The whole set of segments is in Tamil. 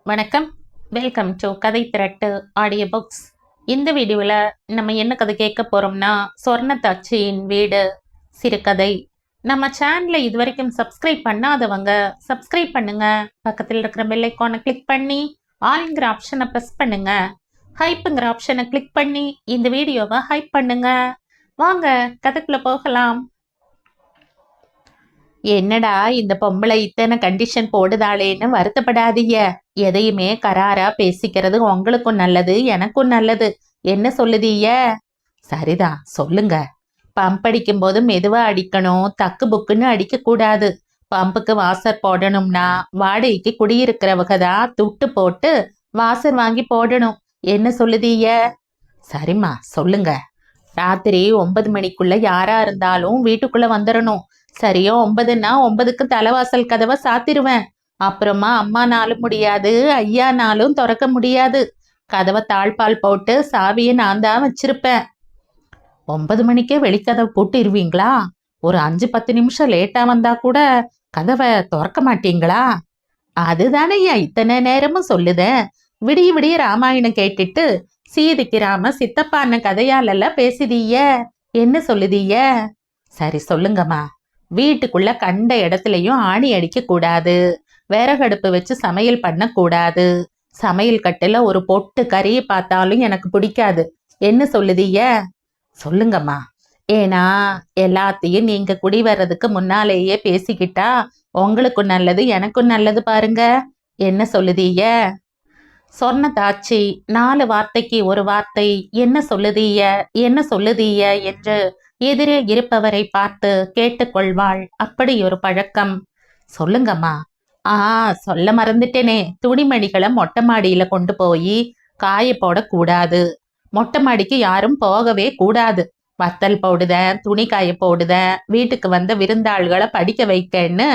வணக்கம். வெல்கம் டு கதை திரட்டு ஆடியோ புக்ஸ். இந்த வீடியோவில் நம்ம என்ன கதை கேட்க போகிறோம்னா, சொர்ணத்தாச்சியின் வீடு சிறுகதை. நம்ம சேனலை இது வரைக்கும் சப்ஸ்கிரைப் பண்ணாதவங்க சப்ஸ்கிரைப் பண்ணுங்க. பக்கத்தில் இருக்கிற பெல் ஐக்கானை கிளிக் பண்ணி ஆல்ங்கிற ஆப்ஷனை ப்ரெஸ் பண்ணுங்க. ஹைப்புங்கிற ஆப்ஷனை கிளிக் பண்ணி இந்த வீடியோவை ஹைப் பண்ணுங்க. வாங்க கதைக்குள்ள போகலாம். என்னடா இந்த பொம்பளை இத்தனை கண்டிஷன் போடுதாளேன்னு வருத்தப்படாதீங்க. எதையுமே கராரா பேசிக்கிறது உங்களுக்கும் நல்லது, எனக்கும் நல்லது. என்ன சொல்லுதீய? சரிதான், சொல்லுங்க. பம்ப் அடிக்கும் போது மெதுவா அடிக்கணும், தக்கு புக்குன்னு அடிக்க கூடாது. பம்புக்கு வாசர் போடணும்னா வாடகைக்கு குடியிருக்கிறவங்க தான் துட்டு போட்டு வாசர் வாங்கி போடணும். என்ன சொல்லுதீய? சரிம்மா, சொல்லுங்க. ராத்திரி 9 மணிக்குள்ள யாரா இருந்தாலும் வீட்டுக்குள்ள வந்துடணும். சரியோ 9ன்னா 9க்கு தலைவாசல் கதவை சாத்திருவேன். அப்புறமா அம்மானாலும் முடியாது, ஐயானாலும் திறக்க முடியாது. கதவை தாழ்பால் போட்டு சாவியை நான் தான் வச்சிருப்பேன். 9 மணிக்கே வெளிக்கதவை போட்டுருவீங்களா? ஒரு 5-10 நிமிஷம் லேட்டா வந்தா கூட கதவை திறக்க மாட்டீங்களா? அதுதானையா இத்தனை நேரமும் சொல்லுதேன். விடிய விடிய ராமாயணம் கேட்டுட்டு சீதைக்கு ராம சித்தப்பான கதையாலெல்லாம் பேசுதீய. என்ன சொல்லுதீய? சரி சொல்லுங்கம்மா. வீட்டுக்குள்ள கண்ட இடத்துலயும் ஆணி அடிக்க கூடாது. விறகடுப்பு வச்சு சமையல் பண்ண கூடாது. சமையல் கட்டுல ஒரு பொட்டு கறியை பார்த்தாலும் எனக்கு பிடிக்காது. என்ன சொல்லுதீய? சொல்லுங்கம்மா. ஏன்னா எல்லாத்தையும் நீங்க குடி வர்றதுக்கு முன்னாலேயே பேசிக்கிட்டா உங்களுக்கும் நல்லது, எனக்கும் நல்லது பாருங்க. என்ன சொல்லுதீய? சொர்ணத்தாச்சி 4 வார்த்தைக்கு ஒரு வார்த்தை என்ன சொல்லுதீய, என்ன சொல்லுதீய என்று எதிரே இருப்பவரை பார்த்து கேட்டுக்கொள்வாள். அப்படி ஒரு பழக்கம். சொல்லுங்கம்மா. சொல்ல மறந்துட்டேனே. துணிமணிகளை மொட்டை மாடியில கொண்டு போய் காய போடக்கூடாது. மொட்டை மாடிக்கு யாரும் போகவே கூடாது. வத்தல் போடுதேன், துணி காய போடுதேன், வீட்டுக்கு வந்த விருந்தாள்களை படிக்க வைக்கன்னு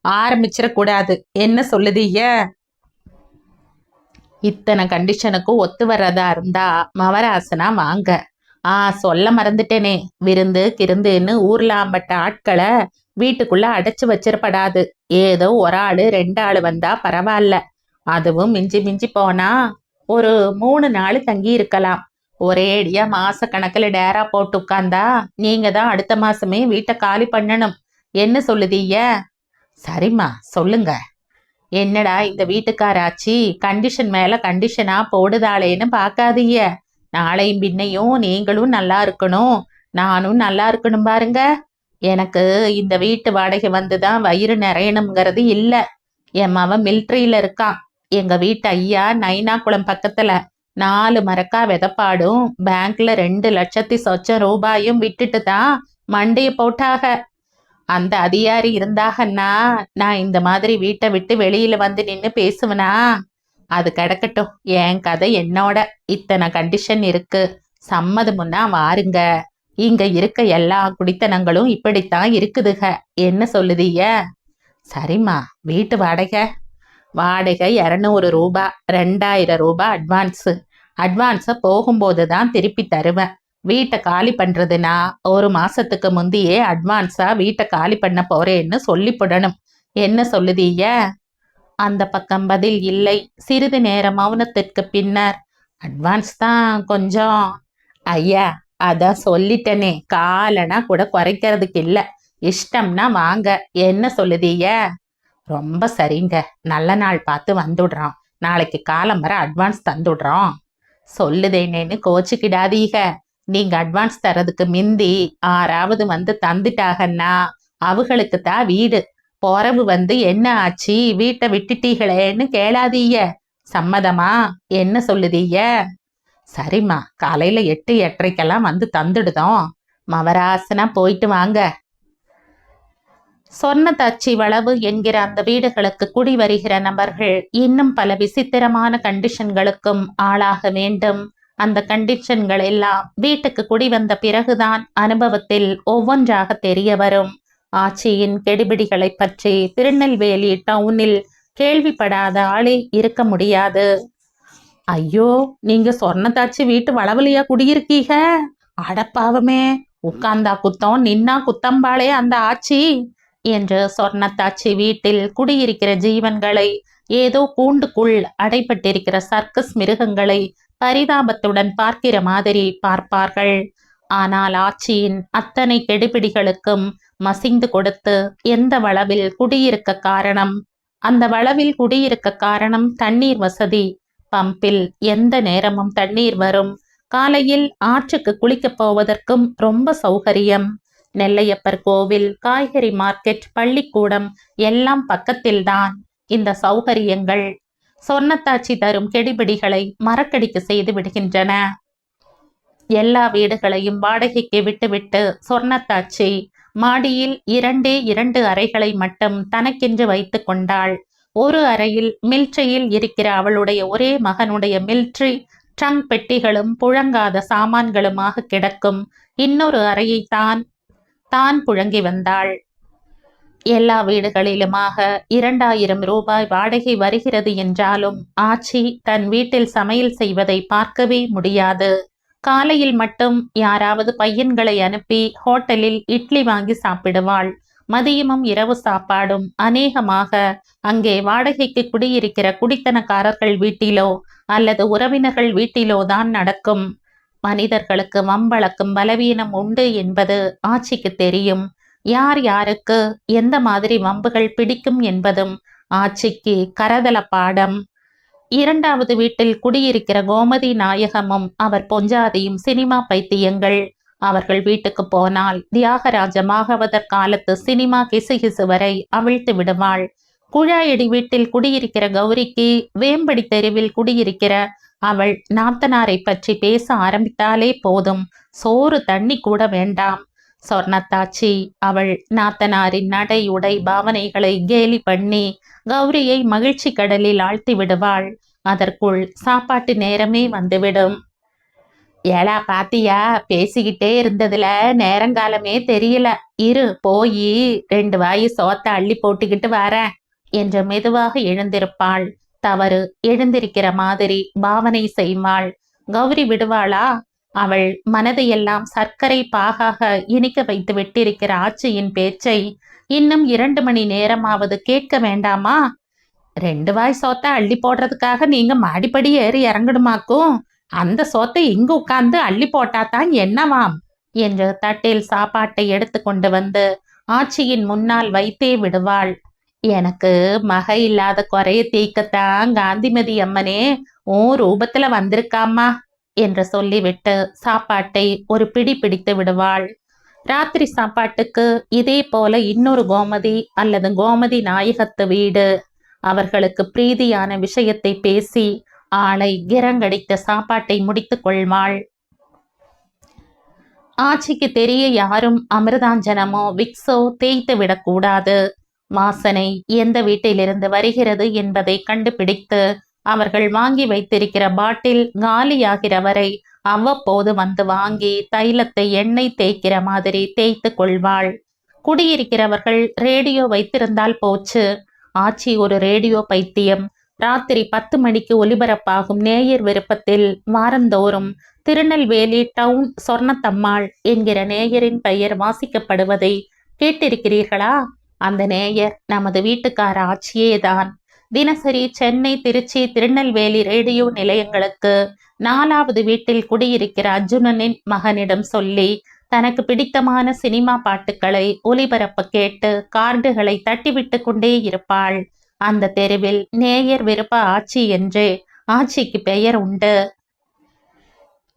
ஆரம்பிச்சிடக்கூடாது. என்ன சொல்லுதீய? இத்தனை கண்டிஷனுக்கும் ஒத்து வர்றதா இருந்தா மவராசனா வாங்க. சொல்ல மறந்துட்டேனே. விருந்து கிருந்துன்னு ஊர்ல ஆம்பட்ட ஆட்களை வீட்டுக்குள்ள அடைச்சு வச்சிடப்படாது. ஏதோ ஒரு ஆளு 2 ஆளு வந்தா பரவாயில்ல. அதுவும் மிஞ்சி மிஞ்சி போனா ஒரு 3 நாள் தங்கி இருக்கலாம். ஒரேடியா மாச கணக்குல டேரா போட்டு உட்கார்ந்தா நீங்க தான் அடுத்த மாசமே வீட்டை காலி பண்ணணும். என்ன சொல்லுதீய? சரிம்மா, சொல்லுங்க. என்னடா இந்த வீட்டுக்காராச்சி கண்டிஷன் மேல கண்டிஷனா போடுதாளேன்னு பார்க்காதீங்க. நாளையும் பின்னையும் நீங்களும் நல்லா இருக்கணும், நானும் நல்லா இருக்கணும் பாருங்க. எனக்கு இந்த வீட்டு வாடகை வந்துதான் வயிறு நிறையணுங்கிறது இல்லை. என் மவன் மிலிட்ரியில இருக்கான். எங்க வீட்டு ஐயா நைனாகுளம் பக்கத்துல 4 மரக்கா விதப்பாடும் பேங்க்ல 2 லட்சத்தி சொச்சம் ரூபாயும் விட்டுட்டு தான் மண்டைய போட்டாக. அந்த அதிகாரி இருந்தாகன்னா நான் இந்த மாதிரி வீட்டை விட்டு வெளியில வந்து நின்று பேசுவனா? அது கிடக்கட்டும். என் கதை என்னோட. இத்தனை கண்டிஷன் இருக்கு. சம்மதமுன்னா வாருங்க. இங்க இருக்க எல்லா குடித்தனங்களும் இப்படித்தான் இருக்குதுக. என்ன சொல்லுதீய? சரிம்மா. வீட்டு வாடகை 200 ரூபா, 2000 ரூபா அட்வான்ஸை போகும்போது தான் திருப்பி தருவேன். வீட்டை காலி பண்றதுனா 1 மாசத்துக்கு முந்தையே அட்வான்ஸா வீட்டை காலி பண்ண போறேன்னு சொல்லிவிடணும். என்ன சொல்லுதீய? அந்த பக்கம் பதில் இல்லை. சிறிது நேர மௌனத்திற்கு பின்னர், அட்வான்ஸ் தான் கொஞ்சம். ஐயா, அதான் சொல்லிட்டனே, காலனா கூட குறைக்கிறதுக்கு இல்லை. இஷ்டம்னா வாங்க. என்ன சொல்லுதீய? ரொம்ப சரிங்க. நல்ல நாள் பார்த்து வந்துடுறோம். நாளைக்கு காலம்பர அட்வான்ஸ் தந்துடுறோம். சொல்லுதேனேன்னு கோச்சிக்கிடாதீக. நீங்க அட்வான்ஸ் தரதுக்கு மிந்தி ஆறாவது வந்து தந்துட்டாகன்னா அவங்களுக்கு தான் வீடு. பொறவு வந்து என்ன ஆச்சு, வீட்டை விட்டுட்டீங்களேன்னு கேளாதீய. சம்மதமா? என்ன சொல்லுதீய? சரிம்மா. காலையில 8-8:30 வந்து தந்துடுதோம். மவராசனா போயிட்டு வாங்க. சொர்ணத்தாச்சி வளவு என்கிற அந்த வீடுகளுக்கு குடி வருகிற நபர்கள் இன்னும் பல விசித்திரமான கண்டிஷன்களுக்கும் ஆளாக வேண்டும். அந்த கண்டிஷன்கள் எல்லாம் வீட்டுக்கு குடி வந்த பிறகுதான் அனுபவத்தில் ஒவ்வொன்றாக தெரிய வரும். ஆட்சியின் கெடிபிடிகளை பற்றி திருநெல்வேலி டவுனில் கேள்விப்படாத ஆளே இருக்க முடியாது. ஐயோ, நீங்க சொர்ணத்தாச்சி வீட்டு வளவலியா குடியிருக்கீங்க? அடப்பாவமே, உட்கார்ந்தா குத்தம், நின்னா குத்தம்பாளே அந்த ஆட்சி என்று சொர்ணத்தாச்சி வீட்டில் குடியிருக்கிற ஜீவன்களை ஏதோ கூண்டுக்குள் அடைபட்டிருக்கிற சர்க்கஸ் மிருகங்களை பரிதாபத்துடன் பார்க்கிற மாதிரி பார்ப்பார்கள். ஆனால் ஆட்சியின் அத்தனை கெடுபிடிகளுக்கும் மசிந்து கொடுத்து எந்த வளவில் குடியிருக்க காரணம்? அந்த வளவில் குடியிருக்க காரணம் தண்ணீர் வசதி. பம்பில் எந்த நேரமும் தண்ணீர் வரும். காலையில் ஆற்றுக்கு குளிக்கப் போவதற்கும் ரொம்ப சௌகரியம். நெல்லையப்பர் கோவில், காய்கறி மார்க்கெட், பள்ளிக்கூடம் எல்லாம் பக்கத்தில்தான். இந்த சௌகரியங்கள் சொர்ணத்தாச்சி தரும் கெடிபிடிகளை மறக்கடிக்க செய்து விடுகின்றன. எல்லா வீடுகளையும் வாடகைக்கு விட்டுவிட்டு சொர்ணத்தாச்சி மாடியில் 2 அறைகளை மட்டும் தனக்கென்று வைத்து கொண்டாள். ஒரு அறையில் மில்ட்ரியில் இருக்கிற அவளுடைய ஒரே மகனுடைய மில்ட்ரி ட்ரங்க் பெட்டிகளும் புழங்காத சாமான்களுமாக கிடக்கும். இன்னொரு அறையை தான் புழங்கி வந்தாள். எல்லா வீடுகளிலுமாக 2000 ரூபாய் வாடகை வருகிறது என்றாலும் ஆச்சி தன் வீட்டில் சமையல் செய்வதை பார்க்கவே முடியாது. காலையில் மட்டும் யாராவது பையன்களை அனுப்பி ஹோட்டலில் இட்லி வாங்கி சாப்பிடுவாள். மதியமும் இரவு சாப்பாடும் அநேகமாக அங்கே வாடகைக்கு குடியிருக்கிற குடித்தனக்காரர்கள் வீட்டிலோ அல்லது உறவினர்கள் வீட்டிலோ தான் நடக்கும். மனிதர்களுக்கு வம்பளக்கும் பலவீனம் உண்டு என்பது ஆச்சிக்கு தெரியும். யார் யாருக்கு எந்த மாதிரி வம்புகள் பிடிக்கும் என்பதும் ஆச்சிக்கு கரதல பாடம். 2வது வீட்டில் குடியிருக்கிற கோமதி நாயகமும் அவர் பொஞ்சாதியும் சினிமா பைத்தியங்கள். அவர்கள் வீட்டுக்கு போனால் தியாகராஜ பாகவதர் காலத்து சினிமா கிசுகிசு வரை அவிழ்த்து விடுவாள். குழாயடி வீட்டில் குடியிருக்கிற கௌரிக்கு வேம்படி தெருவில் குடியிருக்கிற அவள் நாத்தனாரை பற்றி பேச ஆரம்பித்தாலே போதும், சோறு தண்ணி கூட வேண்டாம். சொர்ணத்தாச்சி அவள் நாத்தனாரின் நடை உடை பாவனைகளை கேலி பண்ணி கௌரியை மகிழ்ச்சி கடலில் ஆழ்த்தி விடுவாள். அதற்குள் சாப்பாட்டு நேரமே வந்துவிடும். ஏலா பாத்தியா, பேசிக்கிட்டே இருந்ததுல நேரங்காலமே தெரியல. இரு போய் 2 வாய் சோத்த அள்ளி போட்டுக்கிட்டு வரேன் என்று மெதுவாக எழுந்திருப்பாள். தவறு எழுந்திருக்கிற மாதிரி பாவனை செய்வாள். கௌரி விடுவாளா? அவள் மனதையெல்லாம் சர்க்கரை பாகாக இனிக்க வைத்து விட்டிருக்கிற ஆச்சியின் பேச்சை இன்னும் 2 மணி நேரமாவது கேட்க வேண்டாமா? 2 வாய் சோத்தை அள்ளி போடுறதுக்காக நீங்க மாடிப்படி ஏறி இறங்கணுமாக்கும்? அந்த சோத்தை இங்கு உட்கார்ந்து அள்ளி போட்டாதான் என்னவாம் என்று தட்டில் சாப்பாட்டை எடுத்து கொண்டு வந்து ஆச்சியின் முன்னால் வைத்தே விடுவாள். எனக்கு மக இல்லாத குறைய தீக்கத்தான் காந்திமதி அம்மனே உன் ரூபத்துல வந்திருக்காமா என்று சொல்லிவிட்டு சாப்பாட்டை ஒரு பிடி பிடித்து விடுவாள். ராத்திரி சாப்பாட்டுக்கு இதே போல இன்னொரு கோமதி அல்லது கோமதி நாயகத்து வீடு. அவர்களுக்கு பிரீதியான விஷயத்தை பேசி ஆளை கிரங்கடித்த சாப்பாட்டை முடித்து கொள்வாள். ஆச்சிக்கு தெரிய யாரும் அமிர்தாஞ்சனமோ விக்ஸோ தேய்த்து விடக்கூடாது. வாசனை எந்த வீட்டிலிருந்து வருகிறது என்பதை கண்டுபிடித்து அவர்கள் வாங்கி வைத்திருக்கிற பாட்டில் காலியாகிற வரை அவ்வப்போது வந்து வாங்கி தைலத்தை எண்ணெய் தேய்க்கிற மாதிரி தேய்த்து கொள்வாள். குடியிருக்கிறவர்கள் ரேடியோ வைத்திருந்தால் போச்சு. ஆச்சி ஒரு ரேடியோ பைத்தியம். ராத்திரி 10 மணிக்கு ஒலிபரப்பாகும் நேயர் விருப்பத்தில் வாரந்தோறும் திருநெல்வேலி டவுன் சொர்ணத்தம்மாள் என்கிற நேயரின் பெயர் வாசிக்கப்படுவதை கேட்டிருக்கிறீர்களா? அந்த நேயர் நமது வீட்டுக்கார ஆச்சியேதான். தினசரி சென்னை, திருச்சி, திருநெல்வேலி ரேடியோ நிலையங்களுக்கு 4வது வீட்டில் குடியிருக்கிற அர்ஜுனனின் மகனிடம் சொல்லி தனக்கு பிடித்தமான சினிமா பாட்டுக்களை ஒலிபரப்ப கேட்டு கார்டுகளை தட்டிவிட்டு கொண்டே இருப்பாள். அந்த தெருவில் நேயர் விருப்ப ஆச்சி என்றே ஆச்சிக்கு பெயர் உண்டு.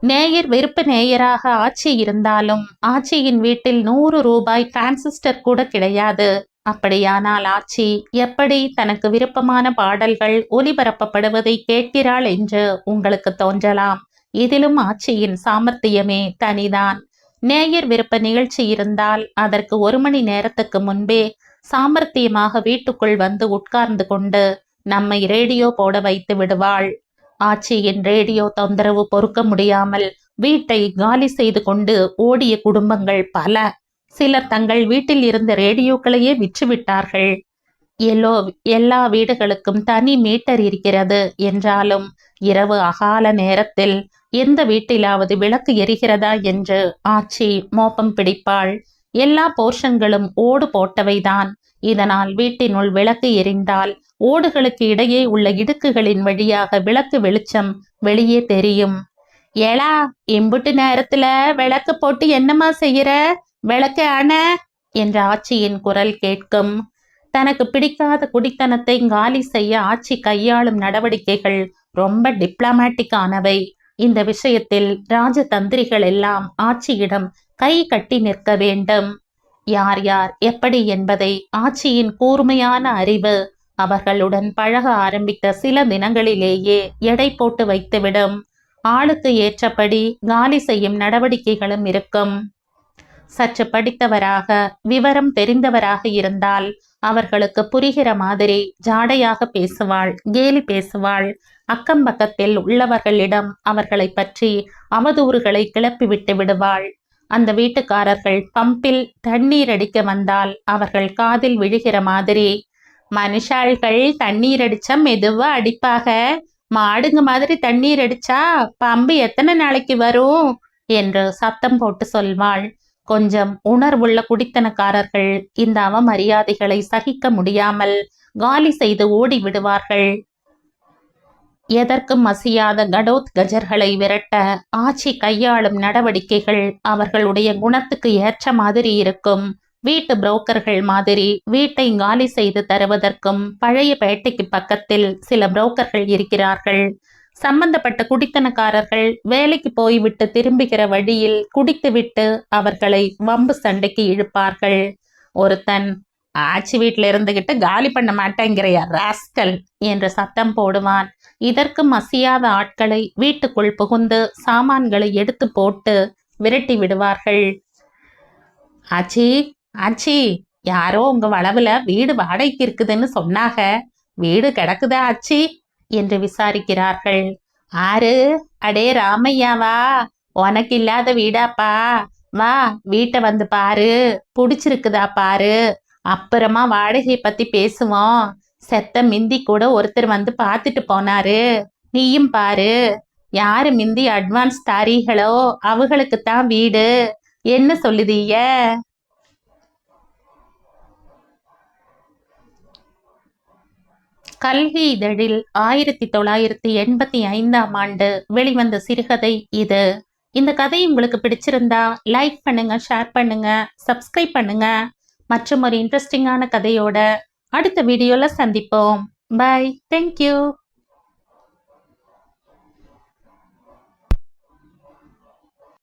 நேயர் விருப்ப நேயராக ஆச்சி இருந்தாலும் ஆச்சியின் வீட்டில் 100 ரூபாய் டிரான்சிஸ்டர் கூட கிடையாது. அப்படியானால் ஆச்சி எப்படி தனக்கு விருப்பமான பாடல்கள் ஒலிபரப்பப்படுவதை கேட்கிறாள் என்று உங்களுக்கு தோன்றலாம். இதிலும் ஆச்சியின் சாமர்த்தியமே தனிதான். நேயர் விருப்ப நிகழ்ச்சி இருந்தால் அதற்கு 1 மணி நேரத்துக்கு முன்பே சாமர்த்தியமாக வீட்டுக்குள் வந்து உட்கார்ந்து கொண்டு நம்மை ரேடியோ போட வைத்து விடுவாள். ஆச்சியின் ரேடியோ தொந்தரவு பொறுக்க முடியாமல் வீட்டை காலி செய்து கொண்டு ஓடிய குடும்பங்கள் பல. சிலர் தங்கள் வீட்டில் இருந்த ரேடியோக்களையே விற்றுவிட்டார்கள். எல்லா வீடுகளுக்கும் தனி மீட்டர் இருக்கிறது என்றாலும் இரவு அகால நேரத்தில் எந்த வீட்டிலாவது விளக்கு எரிகிறதா என்று ஆச்சி மோப்பம் பிடிப்பாள். எல்லா போர்ஷன்களும் ஓடு போட்டவைதான். இதனால் வீட்டினுள் விளக்கு எரிந்தால் ஓடுகளுக்கு இடையே உள்ள இடுக்குகளின் வழியாக விளக்கு வெளிச்சம் வெளியே தெரியும். ஏலா, இம்புட்டு நேரத்துல விளக்கு போட்டு என்னமா செய்யற? விளக்கு அண என்ற ஆச்சியின் குரல் கேட்கும். தனக்கு பிடிக்காத குடித்தனத்தை காலி செய்ய ஆச்சி கையாளும் நடவடிக்கைகள் ரொம்ப டிப்ளமேட்டிக்கானவை. இந்த விஷயத்தில் ராஜதந்திரிகள் எல்லாம் ஆட்சியிடம் கை கட்டி நிற்க வேண்டும். யார் யார் எப்படி என்பதை ஆட்சியின் கூர்மையான அறிவு அவர்களுடன் பழக ஆரம்பித்த சில தினங்களிலேயே எடை போட்டு வைத்துவிடும். ஆளுக்கு ஏற்றபடி காலி செய்யும் நடவடிக்கைகளும் இருக்கும். சற்று படித்தவராக விவரம் தெரிந்தவராக இருந்தால் அவர்களுக்கு புரிகிற மாதிரி ஜாடையாக பேசுவாள், கேலி பேசுவாள். அக்கம் பக்கத்தில் உள்ளவர்களிடம் அவர்களை பற்றி அவதூறுகளை கிளப்பி விட்டு விடுவாள். அந்த வீட்டுக்காரர்கள் பம்பில் தண்ணீர் அடிக்க வந்தால் அவர்கள் காதில் விழுகிற மாதிரி, மனுஷாள்கள் தண்ணீர் அடிச்சா மெதுவா அடிப்பாக, மாடுங்க மாதிரி தண்ணீர் அடிச்சா பம்பு எத்தனை நாளைக்கு வரும் என்று சத்தம் போட்டு சொல்வாள். கொஞ்சம் உணர்வுள்ள குடித்தனக்காரர்கள் இந்த அவமரியாதைகளை சகிக்க முடியாமல் காலி செய்து ஓடி விடுவார்கள். எதற்கும் மசியாத கடோத் கஜர்களை விரட்ட ஆட்சி கையாளும் நடவடிக்கைகள் அவர்களுடைய குணத்துக்கு ஏற்ற மாதிரி இருக்கும். வீட்டு புரோக்கர்கள் மாதிரி வீட்டை காலி செய்து தருவதற்கும் பழைய பேட்டைக்கு பக்கத்தில் சில புரோக்கர்கள் இருக்கிறார்கள். சம்பந்தப்பட்ட குடித்தனக்காரர்கள் வேலைக்கு போய்விட்டு திரும்புகிற வழியில் குடித்துவிட்டு அவர்களை வம்பு சண்டைக்கு இழுப்பார்கள். ஒருத்தன், ஆச்சி வீட்டில இருந்துகிட்டு காலி பண்ண மாட்டேங்கிறையா ராஸ்கல் என்று சத்தம் போடுவான். இதற்கு மசியாத ஆட்களை வீட்டுக்குள் புகுந்து சாமான்களை எடுத்து போட்டு விரட்டி விடுவார்கள். ஆச்சி ஆச்சி, யாரோ உங்க வளவுல வீடு வாடகைக்கு இருக்குதுன்னு சொன்னாக, வீடு கிடக்குதா ஆச்சி என்று விசாரிக்கிறார்கள். ஆறு, அடே ராமையாவா, உனக்கு இல்லாத வீடாப்பா, வா வீட்டை வந்து பாரு, பிடிச்சிருக்குதா பாரு, அப்புறமா வாடகை பத்தி பேசுவோம். செத்த மிந்தி கூட ஒருத்தர் வந்து பார்த்துட்டு போனாரு, நீயும் பாரு. யாரு மிந்தி அட்வான்ஸ் தாரீகளோ அவங்களுக்குத்தான் வீடு. என்ன சொல்லுதீய? கல்கி இதழில் 1985ஆம் ஆண்டு வெளிவந்த சிறுகதை இது. இந்த கதை உங்களுக்கு பிடிச்சிருந்தா லைக் பண்ணுங்க, ஷேர் பண்ணுங்க, சப்ஸ்கிரைப் பண்ணுங்க. மற்றும் ஒரு இன்ட்ரெஸ்டிங்கான கதையோட அடுத்த வீடியோல சந்திப்போம். Bye, thank you.